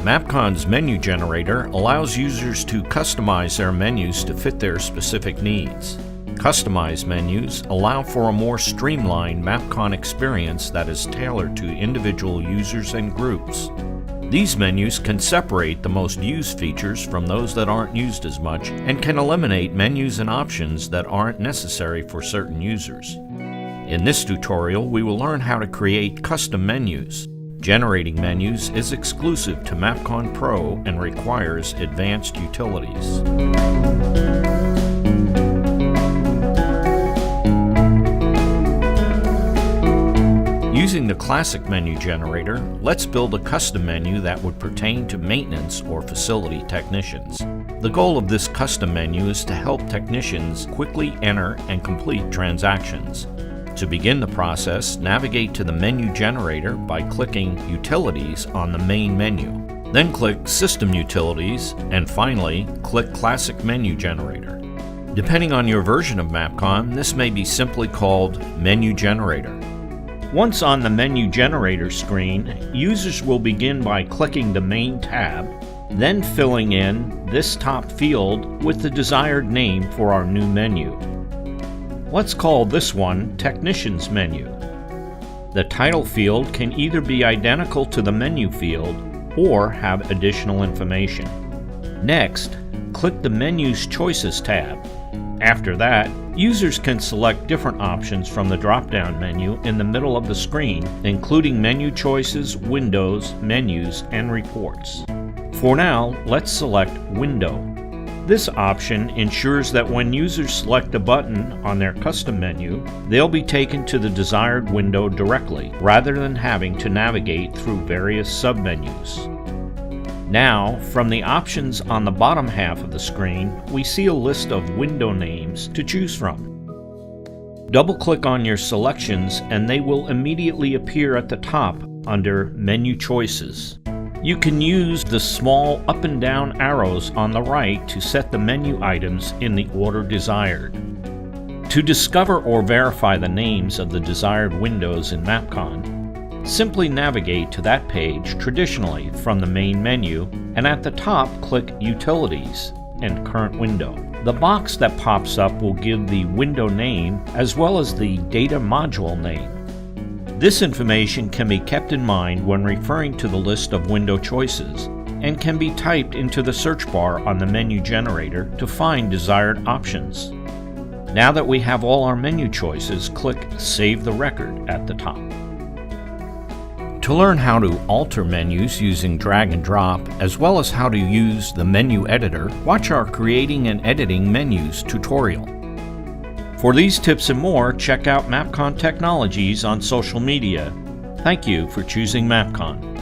MAPCON's menu generator allows users to customize their menus to fit their specific needs. Customized menus allow for a more streamlined MAPCON experience that is tailored to individual users and groups. These menus can separate the most used features from those that aren't used as much and can eliminate menus and options that aren't necessary for certain users. In this tutorial, we will learn how to create custom menus. Generating menus is exclusive to MAPCON Pro and requires advanced utilities. Using the classic menu generator, let's build a custom menu that would pertain to maintenance or facility technicians. The goal of this custom menu is to help technicians quickly enter and complete transactions. To begin the process, navigate to the menu generator by clicking Utilities on the main menu. Then click System Utilities, and finally, click Classic Menu Generator. Depending on your version of MAPCON, this may be simply called Menu Generator. Once on the Menu Generator screen, users will begin by clicking the Main tab, then filling in this top field with the desired name for our new menu. Let's call this one Technicians Menu. The title field can either be identical to the menu field or have additional information. Next, click the Menus Choices tab. After that, users can select different options from the drop-down menu in the middle of the screen, including menu choices, windows, menus, and reports. For now, let's select Window. This option ensures that when users select a button on their custom menu, they'll be taken to the desired window directly, rather than having to navigate through various submenus. Now, from the options on the bottom half of the screen, we see a list of window names to choose from. Double-click on your selections and they will immediately appear at the top under Menu Choices. You can use the small up and down arrows on the right to set the menu items in the order desired. To discover or verify the names of the desired windows in MAPCON, simply navigate to that page traditionally from the main menu, and at the top click Utilities and Current Window. The box that pops up will give the window name as well as the data module name. This information can be kept in mind when referring to the list of window choices and can be typed into the search bar on the menu generator to find desired options. Now that we have all our menu choices, click Save the Record at the top. To learn how to alter menus using drag and drop, as well as how to use the menu editor, watch our Creating and Editing Menus tutorial. For these tips and more, check out MAPCON Technologies on social media. Thank you for choosing MAPCON.